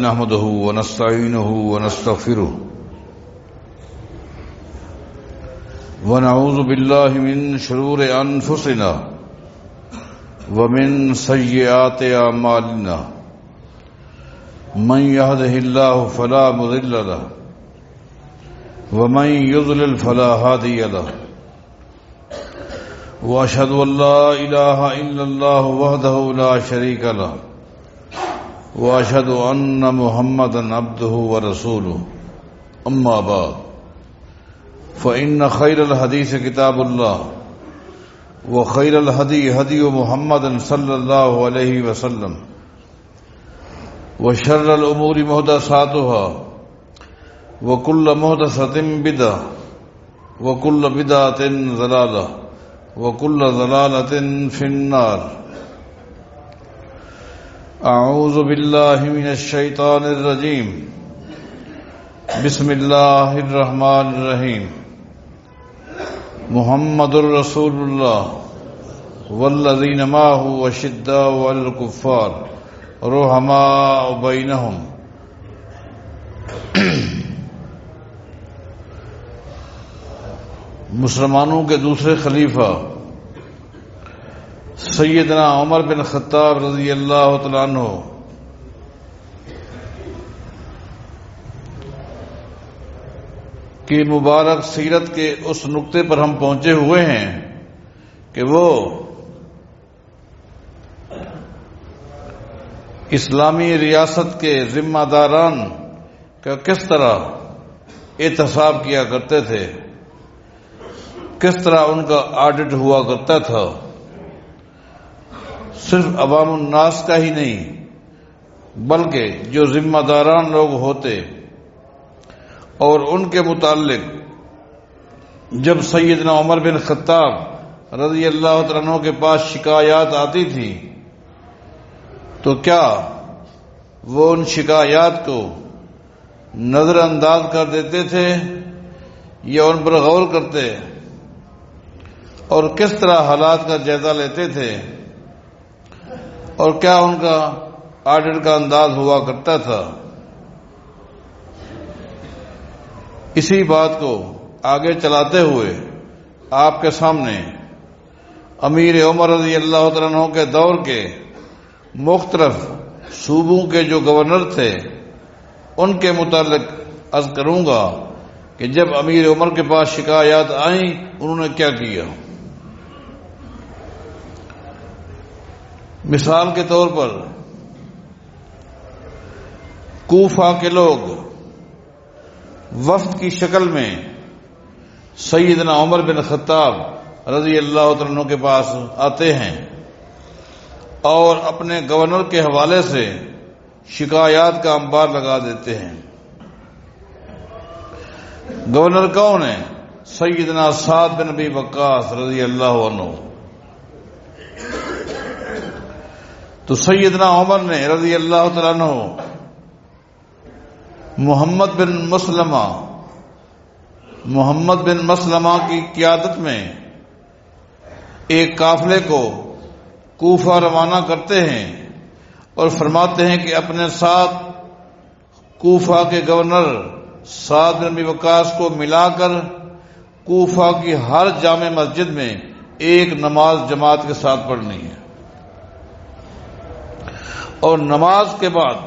نحمده ونستعينه ونستغفره ونعوذ بالله من شرور أنفسنا ومن سيئات أعمالنا من يهده الله فلا مضل له ومن يضلل فلا هادي له وأشهد أن لا إله إلا الله وحده لا شريك له وأشهد أن محمدا عبده ورسوله أما بعد فإن خير الحديث كتاب الله وخير الهدي هدي محمد صلى الله عليه وسلم وشر الأمور محدثاتها وكل محدثة بدعة وكل بدعة ضلالة وكل ضلالة في النار اعوذ باللہ من الشیطان الرجیم بسم اللہ الرحمن الرحیم محمد الرسول اللہ والذین معہ اشداء علی الکفار رحماء بینہم۔ مسلمانوں کے دوسرے خلیفہ سیدنا عمر بن خطاب رضی اللہ تعالیٰ عنہ کی مبارک سیرت کے اس نقطے پر ہم پہنچے ہوئے ہیں کہ وہ اسلامی ریاست کے ذمہ داران کا کس طرح احتساب کیا کرتے تھے، کس طرح ان کا آڈٹ ہوا کرتا تھا، صرف عوام الناس کا ہی نہیں بلکہ جو ذمہ داران لوگ ہوتے، اور ان کے متعلق جب سیدنا عمر بن خطاب رضی اللہ عنہ کے پاس شکایات آتی تھی تو کیا وہ ان شکایات کو نظر انداز کر دیتے تھے یا ان پر غور کرتے اور کس طرح حالات کا جائزہ لیتے تھے اور کیا ان کا آڈٹ کا انداز ہوا کرتا تھا؟ اسی بات کو آگے چلاتے ہوئے آپ کے سامنے امیر عمر رضی اللہ عنہ کے دور کے مختلف صوبوں کے جو گورنر تھے ان کے متعلق عرض کروں گا کہ جب امیر عمر کے پاس شکایات آئیں انہوں نے کیا کیا۔ مثال کے طور پر کوفہ کے لوگ وفد کی شکل میں سیدنا عمر بن خطاب رضی اللہ عنہ کے پاس آتے ہیں اور اپنے گورنر کے حوالے سے شکایات کا انبار لگا دیتے ہیں۔ گورنر کون ہے؟ سیدنا سعد بن ابی وقاص رضی اللہ عنہ۔ تو سیدنا عمر نے رضی اللہ تعالیٰ عنہ محمد بن مسلمہ کی قیادت میں ایک قافلے کو کوفہ روانہ کرتے ہیں اور فرماتے ہیں کہ اپنے ساتھ کوفہ کے گورنر سعد بن ابی وقاص کو ملا کر کوفہ کی ہر جامع مسجد میں ایک نماز جماعت کے ساتھ پڑھنی ہے، اور نماز کے بعد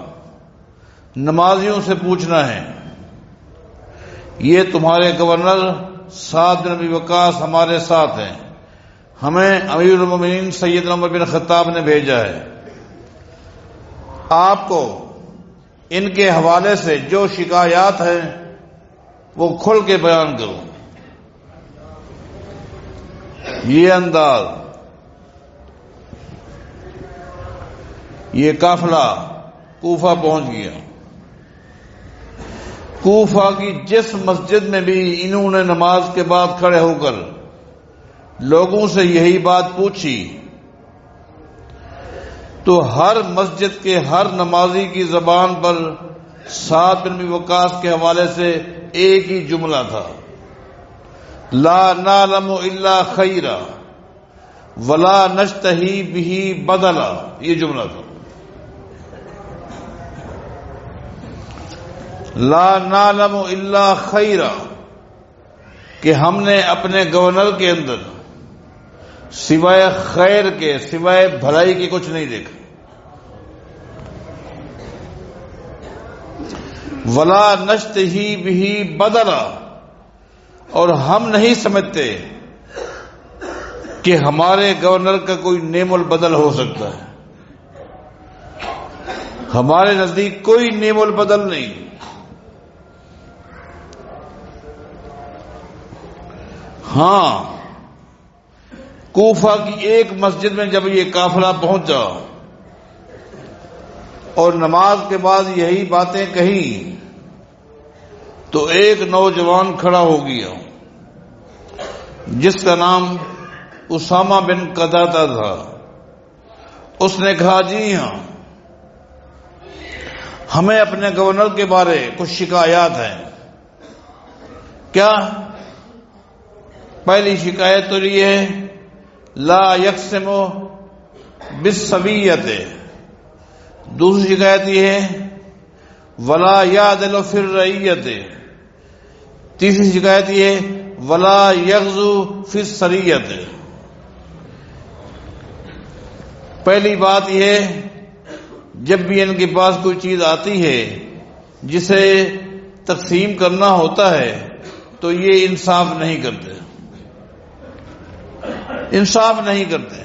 نمازیوں سے پوچھنا ہے یہ تمہارے گورنر سعد بن ابی وقاص ہمارے ساتھ ہیں، ہمیں امیر المومنین سیدنا عمر بن خطاب نے بھیجا ہے، آپ کو ان کے حوالے سے جو شکایات ہیں وہ کھل کے بیان کرو۔ یہ انداز، یہ قافلہ کوفہ پہنچ گیا۔ کوفہ کی جس مسجد میں بھی انہوں نے نماز کے بعد کھڑے ہو کر لوگوں سے یہی بات پوچھی تو ہر مسجد کے ہر نمازی کی زبان پر سعد بن ابی وقاص کے حوالے سے ایک ہی جملہ تھا، لا نعلم الا خیرا ولا نشتہی بہ بدلا، یہ جملہ تھا۔ لا نعلم الا خیرا، کہ ہم نے اپنے گورنر کے اندر سوائے خیر کے، سوائے بھلائی کے کچھ نہیں دیکھا۔ ولا نشتہی بہ بدلا، اور ہم نہیں سمجھتے کہ ہمارے گورنر کا کوئی نعم البدل ہو سکتا ہے۔ ہمارے نزدیک کوئی نعم البدل نہیں۔ ہاں، کوفہ کی ایک مسجد میں جب یہ قافلہ پہنچا اور نماز کے بعد یہی باتیں کہیں تو ایک نوجوان کھڑا ہو گیا جس کا نام اسامہ بن قتادہ تھا۔ اس نے کہا جی ہاں، ہمیں اپنے گورنر کے بارے کچھ شکایات ہیں۔ کیا؟ پہلی شکایت تو یہ ہے لا یقسم بالسویۃ، دوسری شکایت یہ ہے ولا یعدل فی الرعیۃ، تیسری شکایت یہ ہے ولا یغزو فی السریۃ۔ پہلی بات یہ ہے جب بھی ان کے پاس کوئی چیز آتی ہے جسے تقسیم کرنا ہوتا ہے تو یہ انصاف نہیں کرتے، انصاف نہیں کرتے،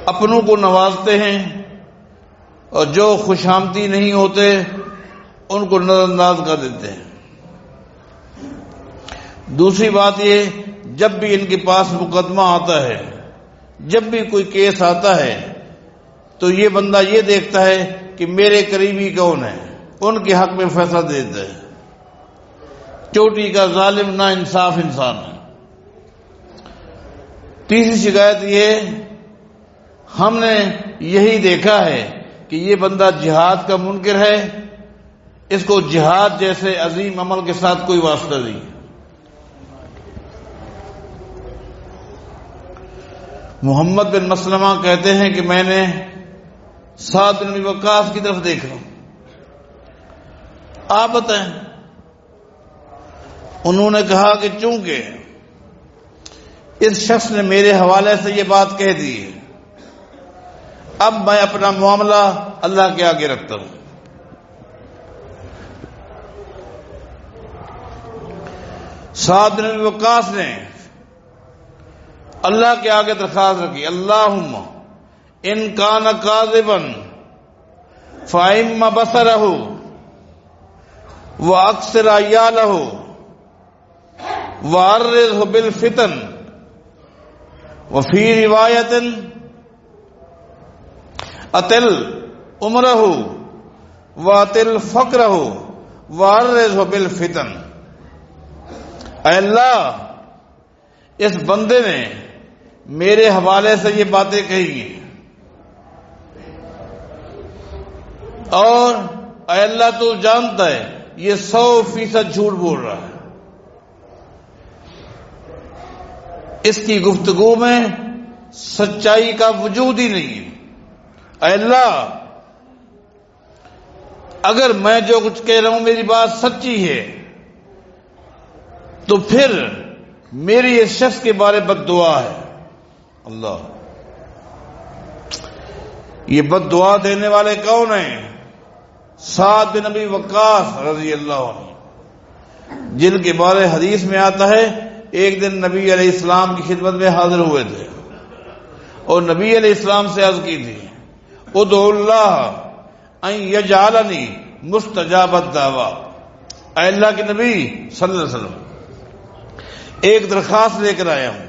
اپنوں کو نوازتے ہیں اور جو خوشامدی نہیں ہوتے ان کو نظر انداز کر دیتے ہیں۔ دوسری بات یہ جب بھی ان کے پاس مقدمہ آتا ہے، جب بھی کوئی کیس آتا ہے تو یہ بندہ یہ دیکھتا ہے کہ میرے قریبی کون ہے، ان کے حق میں فیصلہ دیتا ہے۔ چوٹی کا ظالم نا انصاف انسان ہے۔ تیسری شکایت یہ ہم نے یہی دیکھا ہے کہ یہ بندہ جہاد کا منکر ہے، اس کو جہاد جیسے عظیم عمل کے ساتھ کوئی واسطہ نہیں۔ محمد بن مسلمہ کہتے ہیں کہ میں نے سعد بن ابی وقاص کی طرف دیکھا۔ آپ بتائیں؟ انہوں نے کہا کہ چونکہ اس شخص نے میرے حوالے سے یہ بات کہہ دی، اب میں اپنا معاملہ اللہ کے آگے رکھتا ہوں۔ سعد بن ابی وقاص نے اللہ کے آگے درخواست رکھی، اللہم ان کان کاذبا فَإِمَّ بَصَرَهُ وَأَكْثِرْ عَيَالَهُ وَعَرِّضْهُ بِالْفِتَنِ وَفِي رِوَایَةٍ أَطِلْ عُمْرَهُ وَأَطِلْ فَقْرَهُ وَعَرِّضْهُ بِالْفِتَنِ۔ اے اللہ، اس بندے نے میرے حوالے سے یہ باتیں کہی ہیں، اور اے اللہ تو جانتا ہے یہ 100% جھوٹ بول رہا ہے، اس کی گفتگو میں سچائی کا وجود ہی نہیں ہے۔ اے اللہ، اگر میں جو کچھ کہہ رہا ہوں میری بات سچی ہے تو پھر میری اس شخص کے بارے بد دعا ہے۔ اللہ، یہ بد دعا دینے والے کون ہیں؟ سعد بن ابی وقاص رضی اللہ عنہ، جن کے بارے حدیث میں آتا ہے ایک دن نبی علیہ السلام کی خدمت میں حاضر ہوئے تھے اور نبی علیہ السلام سے عرض کی تھی ادعو اللہ ان یجعلنی مستجاب الدعوات۔ اے اللہ کے نبی صلی اللہ علیہ وسلم، ایک درخواست لے کر آیا ہوں،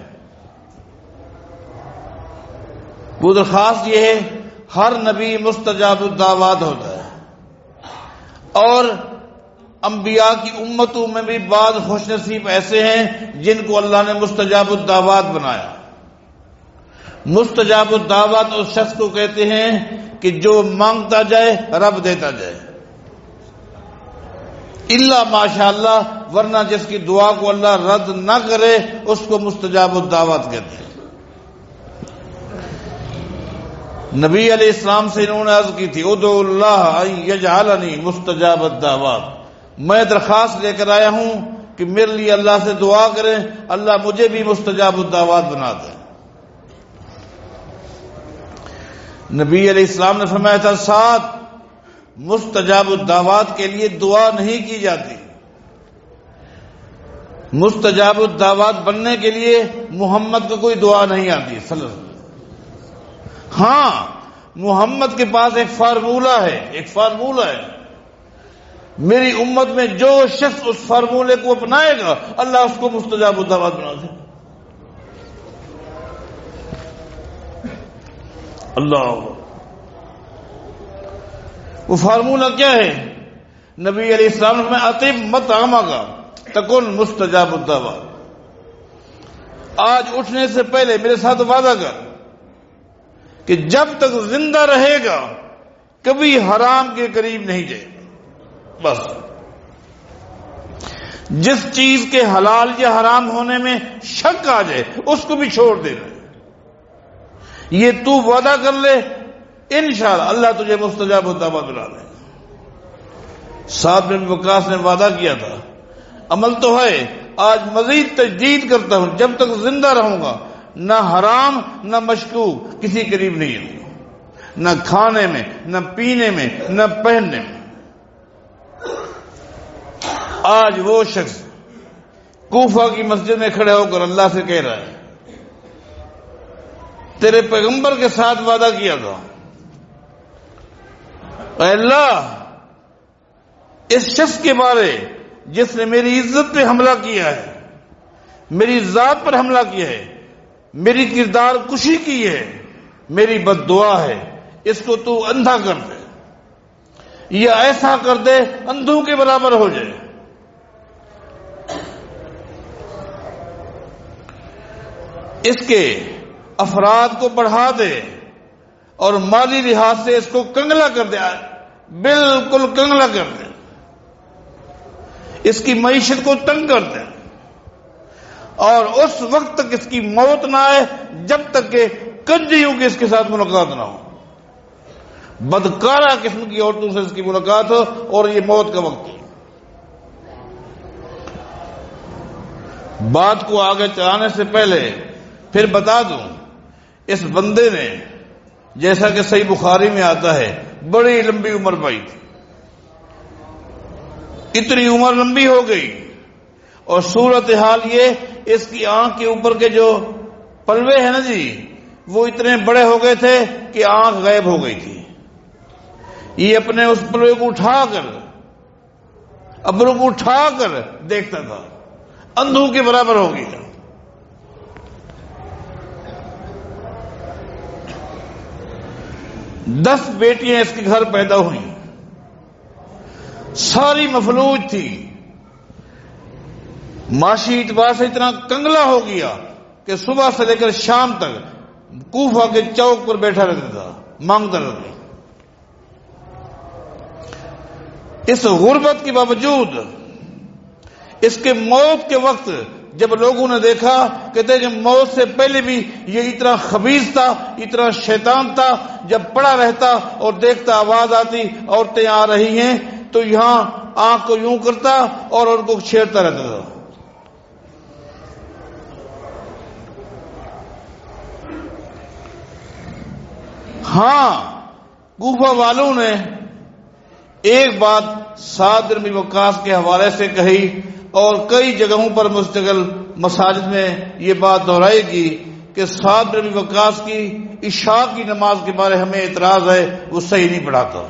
وہ درخواست یہ ہے ہر نبی مستجاب الدعوات ہوتا ہے، اور انبیاء کی امتوں میں بھی بعض خوش نصیب ایسے ہیں جن کو اللہ نے مستجاب الدعوات بنایا۔ مستجاب الدعوات اس شخص کو کہتے ہیں کہ جو مانگتا جائے رب دیتا جائے، الا ماشاء اللہ، ورنہ جس کی دعا کو اللہ رد نہ کرے اس کو مستجاب الدعوات کہتے ہیں۔ نبی علیہ السلام سے انہوں نے عرض کی تھی ادعو اللہ ان یجعلنی مستجاب الدعوات، میں درخواست لے کر آیا ہوں کہ میرے لیے اللہ سے دعا کریں اللہ مجھے بھی مستجاب الدعوات بنا دے۔ نبی علیہ السلام نے فرمایا تھا ساتھ مستجاب الدعوات کے لیے دعا نہیں کی جاتی، مستجاب الدعوات بننے کے لیے محمد کو کوئی دعا نہیں آتی صلی اللہ علیہ وسلم۔ ہاں محمد کے پاس ایک فارمولہ ہے، میری امت میں جو شخص اس فارمولے کو اپنائے گا اللہ اس کو مستجاب الدعوات بنا دے۔ اللہ، وہ فارمولہ کیا ہے؟ نبی علیہ السلام نے اطب مطعمک تکن مستجاب الدعوات۔ آج اٹھنے سے پہلے میرے ساتھ وعدہ کر کہ جب تک زندہ رہے گا کبھی حرام کے قریب نہیں جائے گا۔ بس جس چیز کے حلال یا حرام ہونے میں شک آ جائے اس کو بھی چھوڑ دینا، یہ تو وعدہ کر لے انشاءاللہ اللہ تجھے مستجاب الدعوات بنا دے گا۔ سعد بن وقاص نے وعدہ کیا تھا، عمل تو ہے، آج مزید تجدید کرتا ہوں جب تک زندہ رہوں گا نہ حرام نہ مشکوک کسی قریب نہیں ہوں گا، نہ کھانے میں نہ پینے میں نہ پہننے میں۔ آج وہ شخص کوفہ کی مسجد میں کھڑے ہو کر اللہ سے کہہ رہا ہے تیرے پیغمبر کے ساتھ وعدہ کیا تھا، اے اللہ اس شخص کے بارے جس نے میری عزت پہ حملہ کیا ہے، میری ذات پر حملہ کیا ہے، میری کردار کشی کی ہے، میری بد دعا ہے، اس کو تو اندھا کر دے یا ایسا کر دے اندھوں کے برابر ہو جائے۔ اس کے افراد کو بڑھا دے اور مالی لحاظ سے اس کو کنگلا کر دے، بالکل کنگلا کر دے، اس کی معیشت کو تنگ کر دے، اور اس وقت تک اس کی موت نہ آئے جب تک کہ کنجیوں کی اس کے ساتھ ملاقات نہ ہو، بدکارہ قسم کی عورتوں سے اس کی ملاقات ہو اور یہ موت کا وقت ہو۔ بات کو آگے چلانے سے پہلے پھر بتا دوں، اس بندے نے جیسا کہ صحیح بخاری میں آتا ہے بڑی لمبی عمر پائی تھی، اتنی عمر لمبی ہو گئی اور صورتحال یہ اس کی آنکھ کے اوپر کے جو پلوے ہیں نا جی وہ اتنے بڑے ہو گئے تھے کہ آنکھ غائب ہو گئی تھی۔ یہ اپنے اس پلوے کو اٹھا کر ابرو کو اٹھا کر دیکھتا تھا، اندھوں کے برابر ہو گیا۔ 10 بیٹیاں اس کے گھر پیدا ہوئیں، ساری مفلوج تھی، معاشی اعتبار سے اتنا کنگلا ہو گیا کہ صبح سے لے کر شام تک کوفہ کے چوک پر بیٹھا رہتا تھا، مانگتا رہتا۔ اس غربت کے باوجود اس کے موت کے وقت جب لوگوں نے دیکھا کہتے کہ موت سے پہلے بھی یہ اتنا خبیث تھا، اتنا شیطان تھا، جب پڑا رہتا اور دیکھتا آواز آتی عورتیں آ رہی ہیں تو یہاں آنکھ کو یوں کرتا اور ان کو چھیڑتا رہتا تھا۔ ہاں کوفہ والوں نے ایک بات سعد بن ابی وقاص کے حوالے سے کہی اور کئی جگہوں پر مستقل مساجد میں یہ بات دہرائی گی کہ سعد بن ابی وقاص کی عشاء کی نماز کے بارے ہمیں اعتراض ہے، وہ صحیح نہیں پڑھاتا۔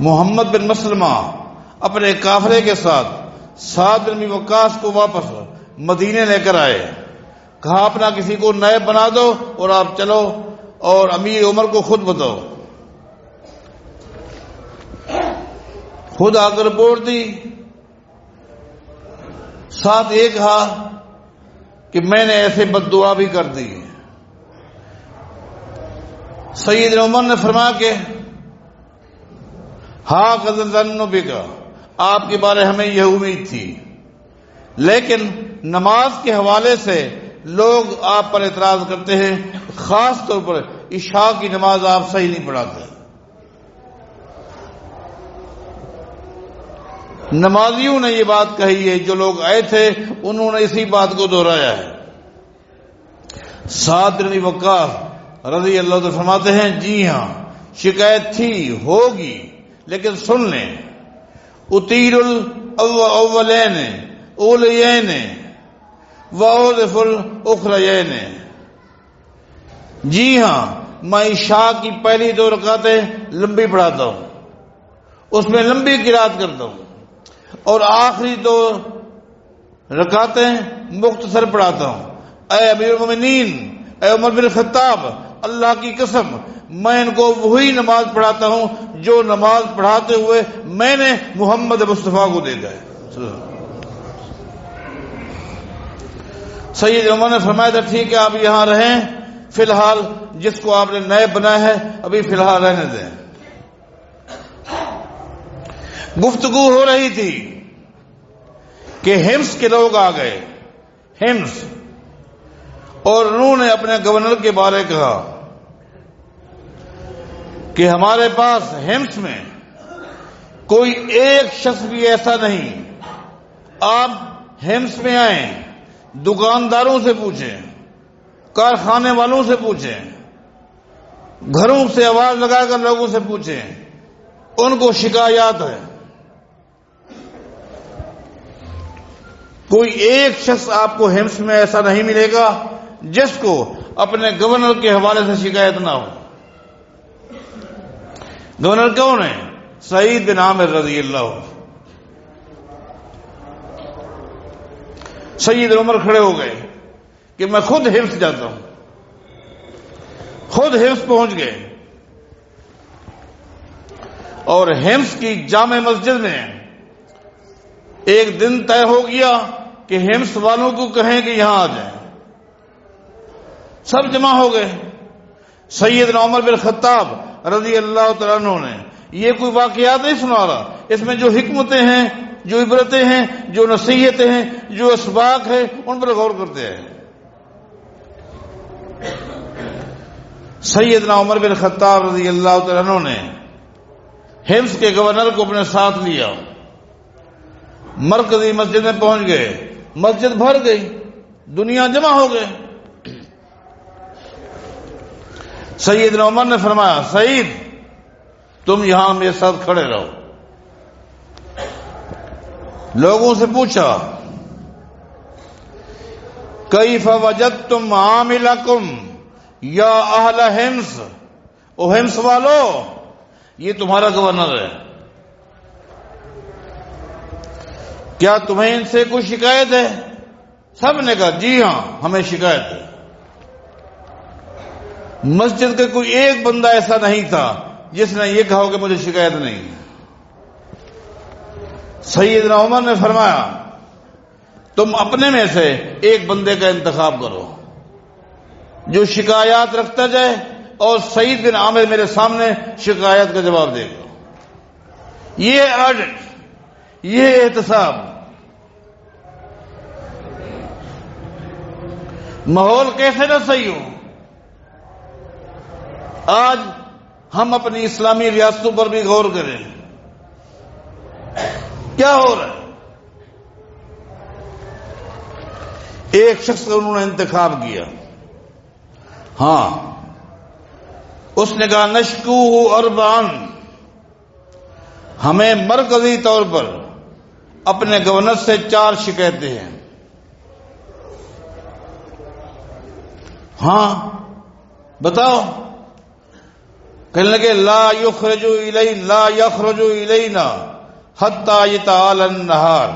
محمد بن مسلمہ اپنے قافلے کے ساتھ سعد بن ابی وقاص کو واپس مدینے لے کر آئے، کہا اپنا کسی کو نائب بنا دو اور آپ چلو اور امیر عمر کو خود بتاؤ۔ خود آ کر رپورٹ دی، ساتھ یہ کہا کہ میں نے ایسے بد دعا بھی کر دی۔ سیدنا عمر نے فرمایا کہ ہاں قَدْ بِكَ، آپ کے بارے ہمیں یہ امید تھی، لیکن نماز کے حوالے سے لوگ آپ پر اعتراض کرتے ہیں، خاص طور پر عشاء کی نماز آپ صحیح نہیں پڑھاتے۔ نمازیوں نے یہ بات کہی ہے، جو لوگ آئے تھے انہوں نے اسی بات کو دہرایا ہے۔ سعد بن ابی وقاص رضی اللہ عنہ فرماتے ہیں جی ہاں شکایت تھی، ہوگی، لیکن سن لیں، اطیل الاولین اولیین واعوذف الاخرین، جی ہاں میں عشاء کی پہلی 2 رکعتیں لمبی پڑھاتا ہوں، اس میں لمبی قرات کرتا ہوں، اور آخری 2 رکعتیں مختصر پڑھاتا ہوں۔ اے امیر المومنین، اے عمر بن الخطاب، اللہ کی قسم میں ان کو وہی نماز پڑھاتا ہوں جو نماز پڑھاتے ہوئے میں نے محمد مصطفیٰ کو دیکھا ہے۔ سید عمر نے فرمایا تھا ٹھیک ہے آپ یہاں رہیں، فی الحال جس کو آپ نے نئے بنایا ہے ابھی فی الحال رہنے دیں۔ گفتگو ہو رہی تھی کہ ہمس کے لوگ آ گئے، ہمس، اور انہوں نے اپنے گورنر کے بارے کہا کہ ہمارے پاس ہمس میں کوئی ایک شخص بھی ایسا نہیں، آپ ہمس میں آئیں، دکانداروں سے پوچھیں، کارخانے والوں سے پوچھیں، گھروں سے آواز لگا کر لوگوں سے پوچھیں، ان کو شکایات ہے۔ کوئی ایک شخص آپ کو ہمس میں ایسا نہیں ملے گا جس کو اپنے گورنر کے حوالے سے شکایت نہ ہو۔ گورنر کون ہے؟ سعید بن عامر رضی اللہ عنہ۔ سید عمر کھڑے ہو گئے کہ میں خود حفظ جاتا ہوں، خود حفظ پہنچ گئے، اور حفظ کی جامع مسجد میں ایک دن طے ہو گیا کہ حفظ والوں کو کہیں کہ یہاں آ جائیں۔ سب جمع ہو گئے۔ سیدنا عمر بن الخطاب رضی اللہ تعالیٰ عنہ نے یہ کوئی واقعات نہیں سنا رہا، اس میں جو حکمتیں ہیں، جو عبرتیں ہیں، جو نصیحتیں ہیں، جو اسباق ہیں، ان پر غور کرتے ہیں۔ سیدنا عمر بن الخطاب رضی اللہ تعالیٰ عنہ نے حمص کے گورنر کو اپنے ساتھ لیا، مرکزی مسجد میں پہنچ گئے، مسجد بھر گئی، دنیا جمع ہو گئے۔ سیدنا عمر نے فرمایا سعید تم یہاں میرے ساتھ کھڑے رہو۔ لوگوں سے پوچھا کیف وجدتم عاملکم یا اہل حمص، او حمص والو یہ تمہارا گورنر ہے، کیا تمہیں ان سے کوئی شکایت ہے؟ سب نے کہا جی ہاں ہمیں شکایت ہے۔ مسجد کا کوئی ایک بندہ ایسا نہیں تھا جس نے یہ کہا کہ مجھے شکایت نہیں۔ سیدنا عمر نے فرمایا تم اپنے میں سے ایک بندے کا انتخاب کرو جو شکایات رکھتا جائے، اور سعید بن عامر میرے سامنے شکایت کا جواب دے گا۔ یہ آڈٹ، یہ احتساب۔ ماحول کیسے نہ صحیح ہو۔ آج ہم اپنی اسلامی ریاستوں پر بھی غور کریں، کیا ہو رہا ہے؟ ایک شخص کا انہوں نے انتخاب کیا، ہاں اس نے کہا نشکوہ اربعن، ہمیں مرکزی طور پر اپنے گورنر سے 4 شکایتیں ہیں۔ ہاں بتاؤ، کہنے لگے لا یخرج الینا حتی یطال النہار،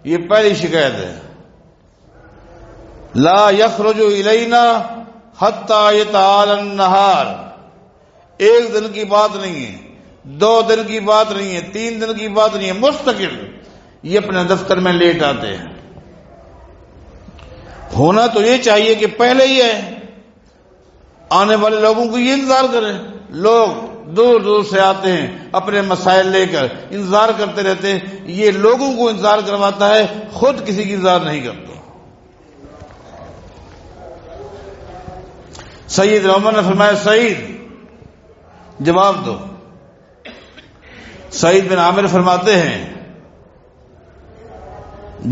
یہ پہلی شکایت ہے، لا یخرج الینا حتی یطال النہار، ایک دن کی بات نہیں ہے، 2 دن کی بات نہیں ہے، 3 دن کی بات نہیں ہے، مستقل یہ اپنے دفتر میں لیٹ آتے ہیں۔ ہونا تو یہ چاہیے کہ پہلے ہی ہے، آنے والے لوگوں کو یہ انتظار کریں۔ لوگ دور دور سے آتے ہیں اپنے مسائل لے کر، انتظار کرتے رہتے ہیں، یہ لوگوں کو انتظار کرواتا ہے، خود کسی کی انتظار نہیں کرتا۔ سید عمر نے فرمایا سعید جواب دو۔ سعید بن عامر فرماتے ہیں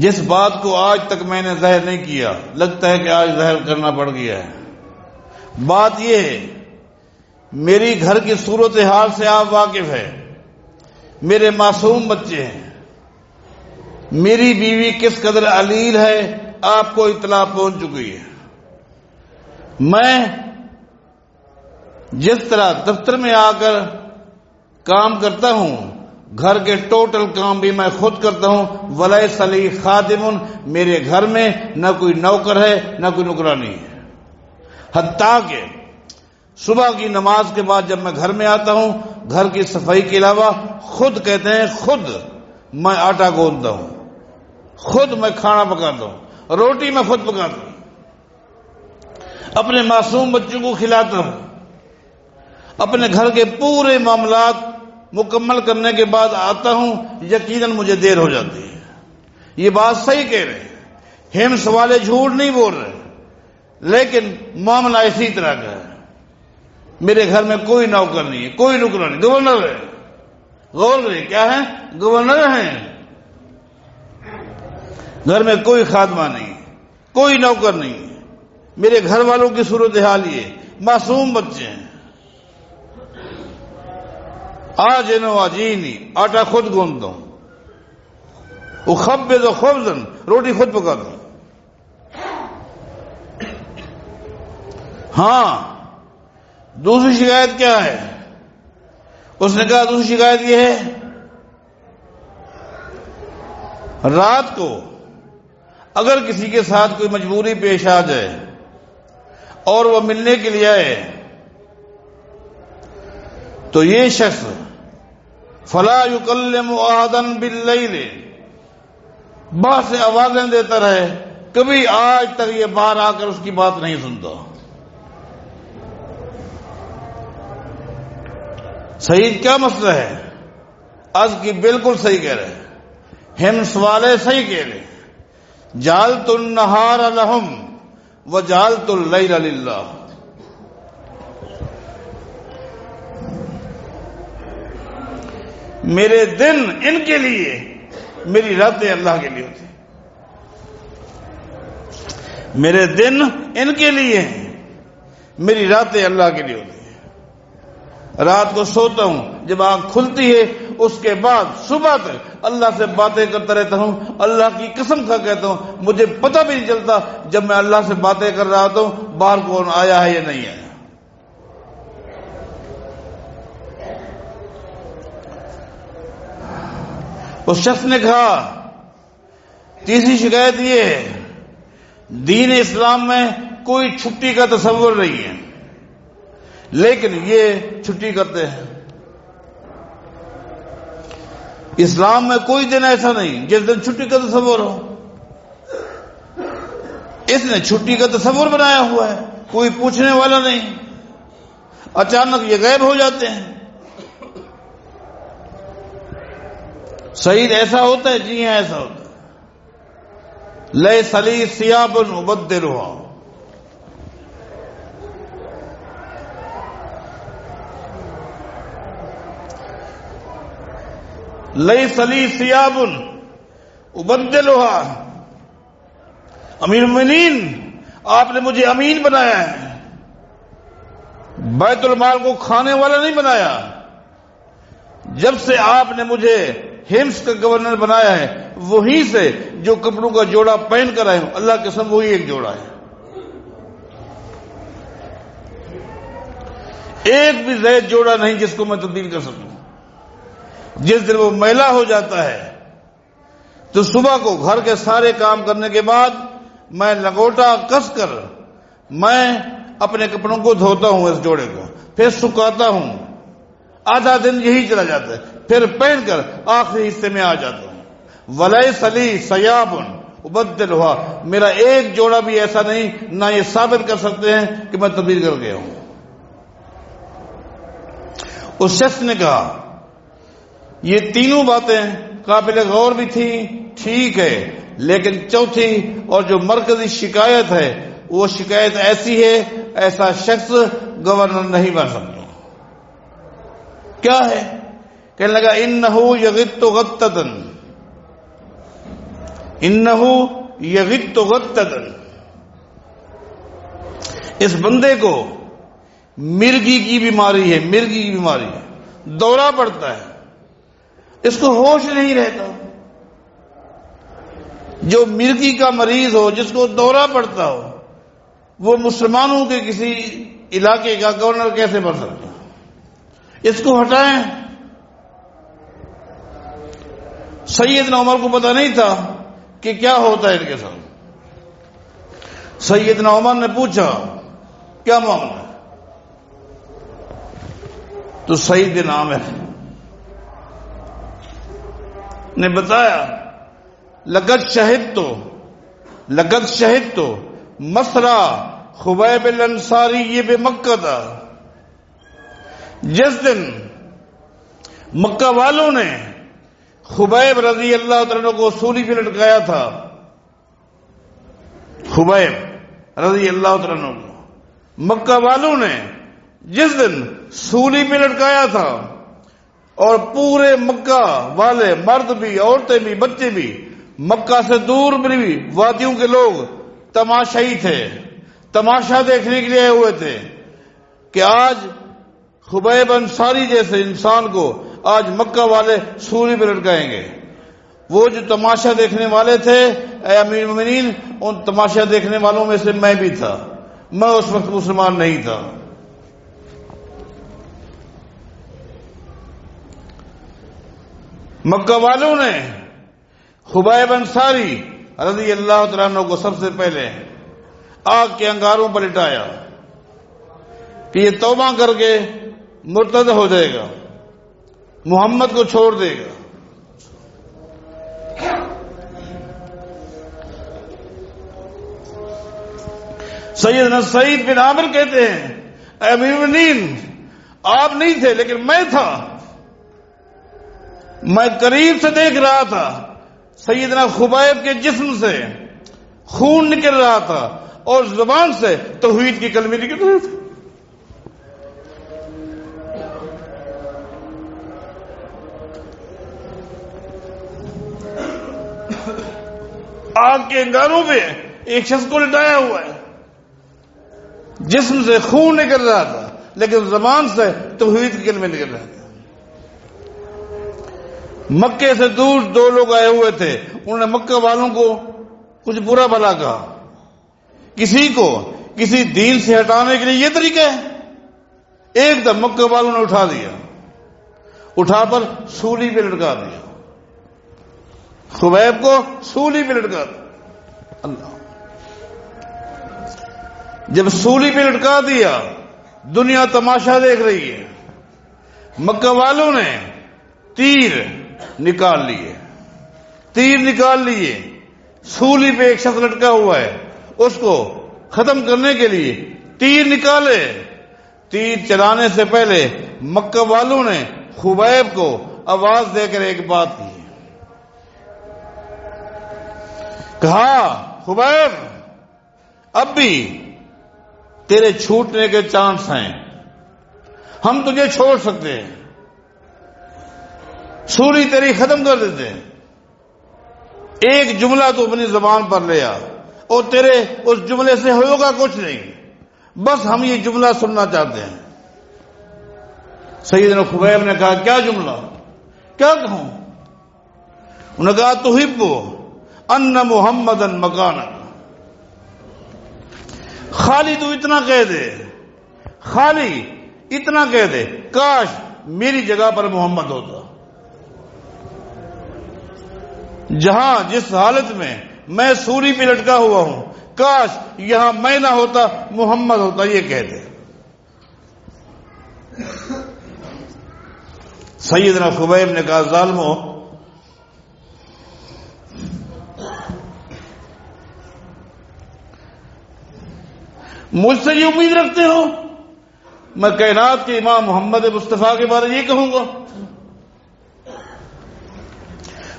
جس بات کو آج تک میں نے ظاہر نہیں کیا لگتا ہے کہ آج ظاہر کرنا پڑ گیا ہے۔ بات یہ ہے میری گھر کی صورتحال سے آپ واقف ہیں، میرے معصوم بچے ہیں، میری بیوی کس قدر علیل ہے آپ کو اطلاع پہنچ چکی ہے۔ میں جس طرح دفتر میں آ کر کام کرتا ہوں گھر کے ٹوٹل کام بھی میں خود کرتا ہوں، ولیس لی خادم، میرے گھر میں نہ کوئی نوکر ہے نہ کوئی نوکرانی ہے، حتیٰ کہ صبح کی نماز کے بعد جب میں گھر میں آتا ہوں گھر کی صفائی کے علاوہ خود کہتے ہیں خود میں آٹا گوندتا ہوں، خود میں کھانا پکاتا ہوں، روٹی میں خود پکاتا ہوں، اپنے معصوم بچوں کو کھلاتا ہوں، اپنے گھر کے پورے معاملات مکمل کرنے کے بعد آتا ہوں، یقیناً مجھے دیر ہو جاتی ہے۔ یہ بات صحیح کہہ رہے ہیں، ہمس والے جھوٹ نہیں بول رہے، لیکن معاملہ اسی طرح کا ہے۔ میرے گھر میں کوئی نوکر نہیں ہے، کوئی نوکر نہیں، گورنر ہے، غور کریں کیا ہے، گورنر ہیں، گھر میں کوئی خادمہ نہیں، کوئی نوکر نہیں، میرے گھر والوں کی صورتحال یہ، معصوم بچے ہیں، آجنو آجینی، آٹا خود گوندتا ہوں، اخبز خبزا، روٹی خود پکاتا ہوں۔ ہاں دوسری شکایت کیا ہے؟ اس نے کہا دوسری شکایت یہ ہے رات کو اگر کسی کے ساتھ کوئی مجبوری پیش آ جائے اور وہ ملنے کے لیے آئے تو یہ شخص فلا یکلم احدا باللیل، بات سے آوازیں دیتا رہے، کبھی آج تک یہ باہر آ کر اس کی بات نہیں سنتا۔ سعید کیا مسئلہ ہے؟ آج کی بالکل صحیح کہہ رہے ہیں، ہمس والے صحیح کہہ رہے ہیں، جعلت النہار لہم وجعلت اللیل للہ۔ میرے دن ان کے لیے، میری راتیں اللہ کے لیے ہوتی، میرے دن ان کے لیے ہیں، میری راتیں اللہ کے لیے ہوتی ہیں۔ رات کو سوتا ہوں، جب آنکھ کھلتی ہے اس کے بعد صبح تک اللہ سے باتیں کرتا رہتا ہوں، اللہ کی قسم کھا کہتا ہوں مجھے پتہ بھی نہیں چلتا جب میں اللہ سے باتیں کر رہا ہوں باہر کون آیا ہے یا نہیں آیا۔ اس شخص نے کہا تیسری شکایت یہ ہے دین اسلام میں کوئی چھٹی کا تصور نہیں ہے، لیکن یہ چھٹی کرتے ہیں۔ اسلام میں کوئی دن ایسا نہیں جس دن چھٹی کا تصور ہو، اس نے چھٹی کا تصور بنایا ہوا ہے، کوئی پوچھنے والا نہیں، اچانک یہ غائب ہو جاتے ہیں۔ سعید ایسا ہوتا ہے؟ جی ہاں ایسا ہوتا ہے۔ لیس لی ثیاب ابدلھا، لیس لی ثیاب ابدلھا، امیر المومنین آپ نے مجھے امین بنایا ہے، بیت المال کو کھانے والا نہیں بنایا۔ جب سے آپ نے مجھے ہمس کا گورنر بنایا ہے وہیں سے جو کپڑوں کا جوڑا پہن کر آئے ہوں، اللہ کی قسم وہی ایک جوڑا ہے، ایک بھی زائد جوڑا نہیں جس کو میں تبدیل کر سکوں۔ جس دن وہ میلا ہو جاتا ہے تو صبح کو گھر کے سارے کام کرنے کے بعد میں لنگوٹا کس کر میں اپنے کپڑوں کو دھوتا ہوں، اس جوڑے کو پھر سکھاتا ہوں، آدھا دن یہی چلا جاتا ہے، پھر پہن کر آخری حصے میں آ جاتا ہوں۔ ولیس لی ثیاب ابدلھا، میرا ایک جوڑا بھی ایسا نہیں، نہ یہ ثابت کر سکتے ہیں کہ میں تبدیل کر گیا ہوں۔ اس شخص نے کہا یہ تینوں باتیں قابل غور بھی تھیں، ٹھیک ہے، لیکن چوتھی اور جو مرکزی شکایت ہے وہ شکایت ایسی ہے ایسا شخص گورنر نہیں بن سکتا۔ کیا ہے؟ کہنے لگا انہو یغت غتۃ، انہو یغت غتۃ، اس بندے کو مرگی کی بیماری ہے، مرگی کی بیماری ہے، دورہ پڑتا ہے، اس کو ہوش نہیں رہتا۔ جو مرگی کا مریض ہو، جس کو دورہ پڑتا ہو، وہ مسلمانوں کے کسی علاقے کا گورنر کیسے بن سکتا ہے؟ اس کو ہٹائیں۔ سیدنا عمر کو پتہ نہیں تھا کہ کیا ہوتا ہے ان کے ساتھ۔ سیدنا عمر نے پوچھا کیا معاملہ ہے؟ تو سعید بن عامر نے بتایا لقد شہدت مسرا خبیب الانصاری بمکہ تھا، جس دن مکہ والوں نے خبیب رضی اللہ تعالیٰ کو سولی پہ لٹکایا تھا، خبیب رضی اللہ تعالیٰ کو مکہ والوں نے جس دن سولی پہ لٹکایا تھا، اور پورے مکہ والے مرد بھی، عورتیں بھی، بچے بھی، مکہ سے دور بھی وادیوں کے لوگ تماشائی تھے، تماشا دیکھنے کے لیے آئے ہوئے تھے کہ آج خبیب انصاری جیسے انسان کو آج مکہ والے سولی پہ لٹکائیں گے۔ وہ جو تماشا دیکھنے والے تھے، اے امیر المومنین، ان تماشا دیکھنے والوں میں سے میں بھی تھا، میں اس وقت مسلمان نہیں تھا۔ مکہ والوں نے خبیب انصاری رضی اللہ تعالیٰ عنہ کو سب سے پہلے آگ کے انگاروں پر لٹایا کہ یہ توبہ کر کے مرتد ہو جائے گا، محمد کو چھوڑ دے گا۔ سیدنا سعید بن عامر کہتے ہیں اے امیر المومنین، آپ نہیں تھے لیکن میں تھا، میں قریب سے دیکھ رہا تھا سیدنا خبیب کے جسم سے خون نکل رہا تھا اور زبان سے توحید کی کلمے نکل رہے تھے۔ آگ کے انگاروں پہ ایک شخص کو لٹایا ہوا ہے، جسم سے خون نکل رہا تھا لیکن زبان سے توحید کی کلمے نکل رہے تھے۔ مکے سے دور دو لوگ آئے ہوئے تھے، انہوں نے مکہ والوں کو کچھ برا بھلا کہا۔ کسی کو کسی دین سے ہٹانے کے لیے یہ طریقہ ہے؟ ایک دم مکہ والوں نے اٹھا دیا، اٹھا پر سولی پہ لٹکا دیا، خبیب کو سولی پہ لٹکا دیا۔ اللہ، جب سولی پہ لٹکا دیا، دنیا تماشا دیکھ رہی ہے، مکہ والوں نے تیر نکال لیے، سولی پہ ایک شخص لٹکا ہوا ہے، اس کو ختم کرنے کے لیے تیر نکالے۔ تیر چلانے سے پہلے مکہ والوں نے خبیب کو آواز دے کر ایک بات کی، کہا خبیب اب بھی تیرے چھوٹنے کے چانس ہیں، ہم تجھے چھوڑ سکتے ہیں، سولی تیری ختم کر دیتے ہیں، ایک جملہ تو اپنی زبان پر لے آ، اور تیرے اس جملے سے ہوگا کچھ نہیں، بس ہم یہ جملہ سننا چاہتے ہیں۔ سیدنا خبیب نے کہا کیا جملہ، کیا کہوں؟ انہوں نے کہا تحب ان محمدا مکانک، خالی تو اتنا کہہ دے، خالی اتنا کہہ دے، کاش میری جگہ پر محمد ہوتا، جہاں جس حالت میں میں سولی پہ لٹکا ہوا ہوں، کاش یہاں میں نہ ہوتا، محمد ہوتا، یہ کہہ دے۔ سیدنا خبیب نے کہا ظالمو، مجھ سے یہ امید رکھتے ہو میں کائنات کے امام محمد مصطفیٰ کے بارے یہ کہوں گا؟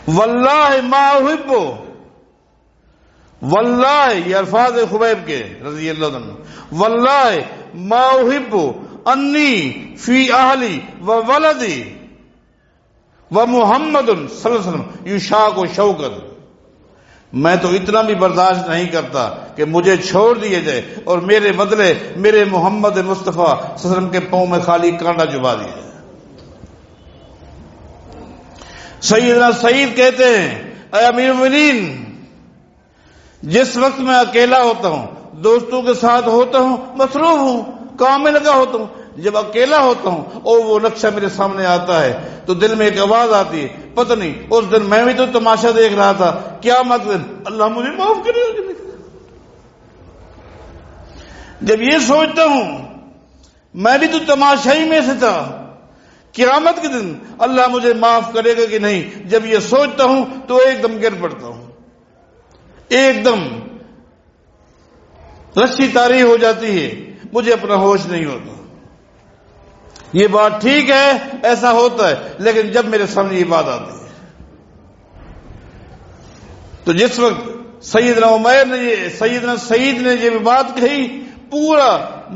واللہ ما احب واللہ، یہ الفاظ خبیب کے رضی اللہ عنہ، واللہ ما احب انی فی اہلی و ولدی و محمد صلی اللہ علیہ وسلم یشاق و شوکت، میں تو اتنا بھی برداشت نہیں کرتا کہ مجھے چھوڑ دیے جائے اور میرے بدلے میرے محمد مصطفیٰ صلی اللہ علیہ وسلم کے پاؤں میں خالی کانٹا چبھا دیا جائے۔ سیدنا سعید کہتے ہیں اے امیر المومنین، جس وقت میں اکیلا ہوتا ہوں، دوستوں کے ساتھ ہوتا ہوں، مصروف ہوں، کام میں لگا ہوتا ہوں، جب اکیلا ہوتا ہوں اور وہ نقشہ میرے سامنے آتا ہے تو دل میں ایک آواز آتی ہے، پتہ نہیں اس دن میں بھی تو تماشا دیکھ رہا تھا، کیا مقصد، اللہ مجھے معاف کرے گا۔ جب یہ سوچتا ہوں میں بھی تو تماشائی میں سے تھا، قیامت کے دن اللہ مجھے معاف کرے گا کہ نہیں، جب یہ سوچتا ہوں تو ایک دم گر پڑتا ہوں، ایک دم رسی طاری ہو جاتی ہے، مجھے اپنا ہوش نہیں ہوتا۔ یہ بات ٹھیک ہے، ایسا ہوتا ہے، لیکن جب میرے سامنے یہ بات آتی ہے تو جس وقت سیدنا سعید نے یہ بات کہی، پورا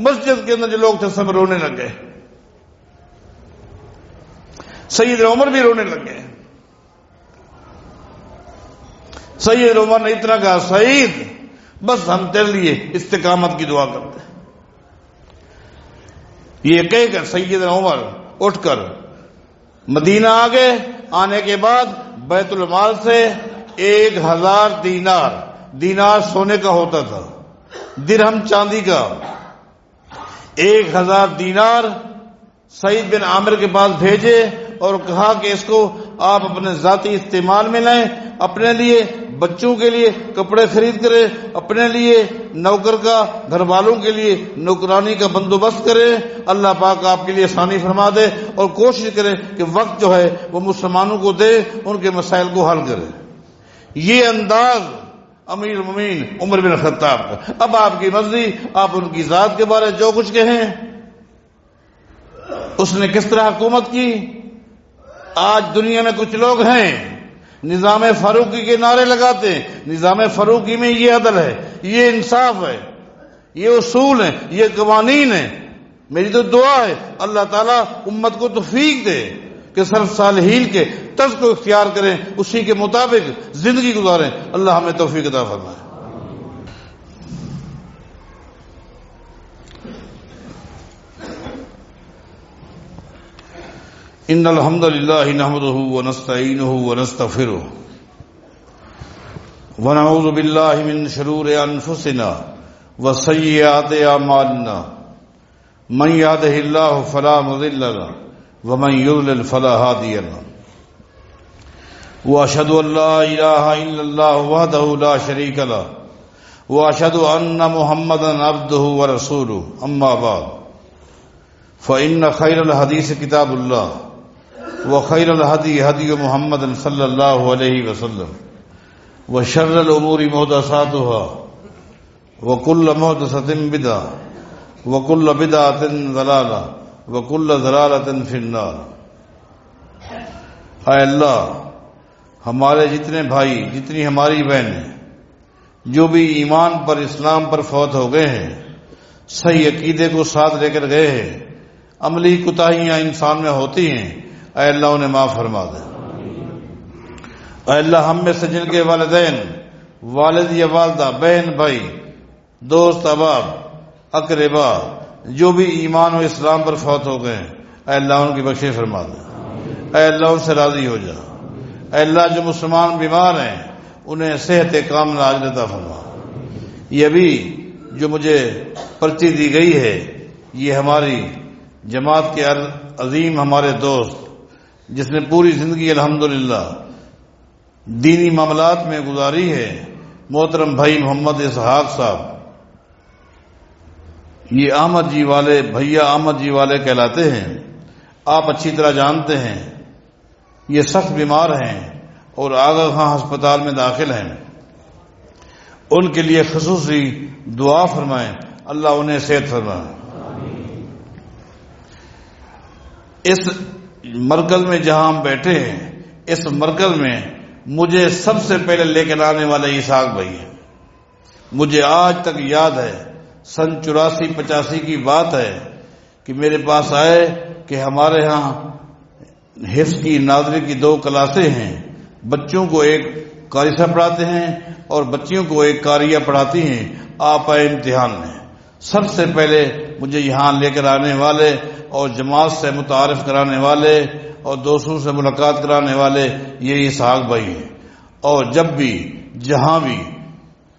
مسجد کے اندر جو لوگ تھے سب رونے لگ گئے، سیدنا عمر بھی رونے لگ گئے۔ سیدنا عمر نے اتنا کہا، سعید بس ہم تیرے لیے استقامت کی دعا کرتے ہیں۔ یہ کہہ کر سیدنا عمر اٹھ کر مدینہ آ گئے۔ آنے کے بعد بیت المال سے 1000 دینار سونے کا ہوتا تھا، درہم چاندی کا، 1000 دینار سعید بن عامر کے پاس بھیجے اور کہا کہ اس کو آپ اپنے ذاتی استعمال میں لائیں، اپنے لیے، بچوں کے لیے کپڑے خرید کریں، اپنے لیے نوکر کا، گھر والوں کے لیے نوکرانی کا بندوبست کریں، اللہ پاک آپ کے لیے آسانی فرما دے، اور کوشش کریں کہ وقت جو ہے وہ مسلمانوں کو دے، ان کے مسائل کو حل کرے۔ یہ انداز امیر المومنین عمر بن خطاب کا۔ اب آپ کی مرضی، آپ ان کی ذات کے بارے جو کچھ کہیں، اس نے کس طرح حکومت کی۔ آج دنیا میں کچھ لوگ ہیں نظام فاروقی کے نعرے لگاتے ہیں، نظام فاروقی میں یہ عدل ہے، یہ انصاف ہے، یہ اصول ہیں، یہ قوانین ہیں۔ میری تو دعا ہے اللہ تعالیٰ امت کو توفیق دے کہ سلف صالحین کے طرز کو اختیار کریں، اسی کے مطابق زندگی گزاریں۔ اللہ ہمیں توفیق عطا فرمائے۔ ان الحمد للہ نحمده ونستعینه ونستغفره ونعوذ باللہ من شرور انفسنا وسیئات اعمالنا، من یهده اللہ فلا مضل له ومن یضلل فلا هادی له، واشهد ان لا الہ الا اللہ وحدہ لا شریک له، واشهد ان محمدا عبدہ ورسولہ، اما بعد فان خیر الحدیث کتاب اللہ وخیر الہدی ہدی محمد صلی اللہ علیہ وسلم، وشر الامور محدثاتها وکل محدثۃ بدعۃ وکل بدعۃ ضلالہ وکل ضلالۃ فی النار۔ اے اللہ، ہمارے جتنے بھائی، جتنی ہماری بہنیں جو بھی ایمان پر، اسلام پر فوت ہو گئے ہیں، صحیح عقیدے کو ساتھ لے کر گئے ہیں، عملی کوتاہیاں انسان میں ہوتی ہیں، اے اللہ انہیں معاف فرما دے۔ اے اللہ ہم میں سے جن کے والدین، والد یا والدہ، بہن بھائی، دوست احباب، اقربا جو بھی ایمان و اسلام پر فوت ہو گئے ہیں، اے اللہ ان کی بخشش فرما دے، اے اللہ ان سے راضی ہو جا۔ اے اللہ جو مسلمان بیمار ہیں انہیں صحت کاملہ عاجل عطا فرما۔ یہ ابھی جو مجھے پرچی دی گئی ہے، یہ ہماری جماعت کے عظیم ہمارے دوست جس نے پوری زندگی الحمدللہ دینی معاملات میں گزاری ہے، محترم بھائی محمد اسحاق صاحب، یہ احمد جی والے، بھیا احمد جی والے کہلاتے ہیں۔ آپ اچھی طرح جانتے ہیں یہ سخت بیمار ہیں اور آگا خاں ہسپتال میں داخل ہیں۔ ان کے لیے خصوصی دعا فرمائیں، اللہ انہیں صحت فرمائے۔ اس مرکز میں جہاں ہم بیٹھے ہیں، اس مرکز میں مجھے سب سے پہلے لے کر آنے والے اسحاق بھائی ہیں۔ مجھے آج تک یاد ہے، سن 84-85 کی بات ہے کہ میرے پاس آئے کہ ہمارے ہاں حفظ کی ناظری کی 2 کلاسیں ہیں، بچوں کو ایک قاری صاحب پڑھاتے ہیں اور بچیوں کو ایک قاریہ پڑھاتی ہیں، آپ آئے امتحان میں۔ سب سے پہلے مجھے یہاں لے کر آنے والے اور جماعت سے متعارف کرانے والے اور دوستوں سے ملاقات کرانے والے یہ اسحاق بھائی ہیں، اور جب بھی جہاں بھی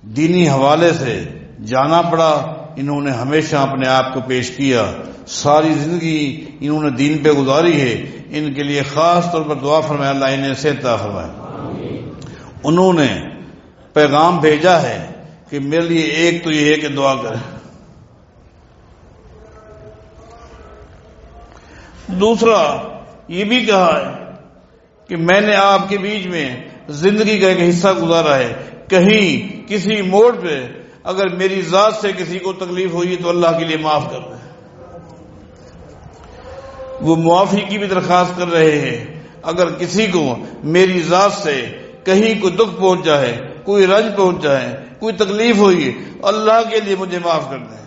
دینی حوالے سے جانا پڑا انہوں نے ہمیشہ اپنے آپ کو پیش کیا، ساری زندگی انہوں نے دین پہ گزاری ہے، ان کے لیے خاص طور پر دعا فرمائے اللہ انہیں صحت عطا فرمائے۔ انہوں نے پیغام بھیجا ہے کہ میرے لیے ایک تو یہ ہے کہ دعا کریں، دوسرا یہ بھی کہا ہے کہ میں نے آپ کے بیچ میں زندگی کا ایک حصہ گزارا ہے، کہیں کسی موڑ پہ اگر میری ذات سے کسی کو تکلیف ہوئی تو اللہ کے لیے معاف کر دیں۔ وہ معافی کی بھی درخواست کر رہے ہیں، اگر کسی کو میری ذات سے کہیں کوئی دکھ پہنچا ہے، کوئی رنج پہنچا ہے، کوئی تکلیف ہوئی ہے، اللہ کے لیے مجھے معاف کر دیں۔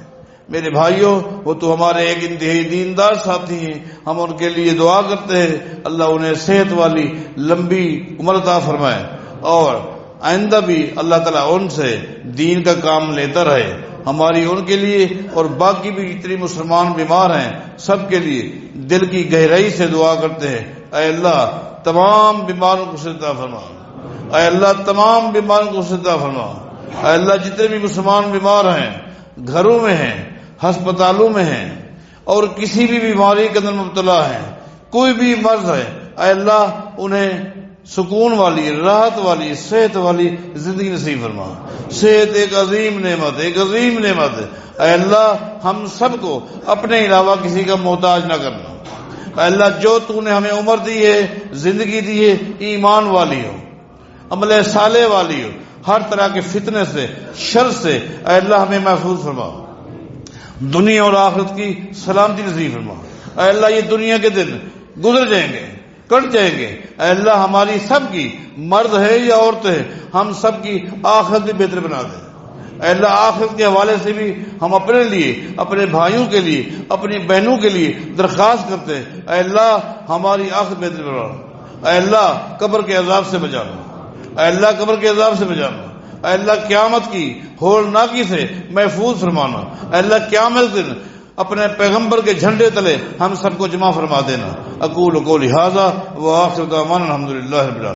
میرے بھائیوں، وہ تو ہمارے ایک انتہائی دیندار ساتھی ہیں، ہم ان کے لیے دعا کرتے ہیں اللہ انہیں صحت والی لمبی عمر عطا فرمائے، اور آئندہ بھی اللہ تعالیٰ ان سے دین کا کام لیتا رہے۔ ہماری ان کے لیے اور باقی بھی جتنی مسلمان بیمار ہیں سب کے لیے دل کی گہرائی سے دعا کرتے ہیں، اے اللہ تمام بیماروں کو شفا عطا فرما، اے اللہ تمام بیماروں کو شفا عطا فرما، اے اللہ جتنے بھی مسلمان بیمار ہیں، گھروں میں ہیں، ہسپتالوں میں ہیں اور کسی بھی بیماری کے اندر مبتلا ہیں، کوئی بھی مرض ہے، اے اللہ انہیں سکون والی، راحت والی، صحت والی زندگی نصیب فرما۔ صحت ایک عظیم نعمت ہے، ایک عظیم نعمت ہے، اے اللہ ہم سب کو اپنے علاوہ کسی کا محتاج نہ کرنا۔ اے اللہ جو تو نے ہمیں عمر دی ہے، زندگی دی ہے، ایمان والی ہو، عمل صالح والی ہو، ہر طرح کے فتنے سے، شر سے اے اللہ ہمیں محفوظ فرما، دنیا اور آخرت کی سلامتی نصیب فرما۔ اے اللہ یہ دنیا کے دن گزر جائیں گے، کٹ جائیں گے، اے اللہ ہماری سب کی، مرد ہے یا عورت ہے، ہم سب کی آخرت بھی بہتر بنا دے۔ اے اللہ آخرت کے حوالے سے بھی ہم اپنے لیے، اپنے بھائیوں کے لیے، اپنی بہنوں کے لیے درخواست کرتے ہیں، اے اللہ ہماری آخرت بہتر بنا، اے اللہ قبر کے عذاب سے بچانا، اے اللہ قبر کے عذاب سے بچانا، اے اللہ قیامت کی ہولناکی سے محفوظ فرمانا، اے اللہ قیامت دن اپنے پیغمبر کے جھنڈے تلے ہم سب کو جمع فرما دینا۔ اقول قولی ھذا وآخر دعوانا الحمدللہ رب العالمین۔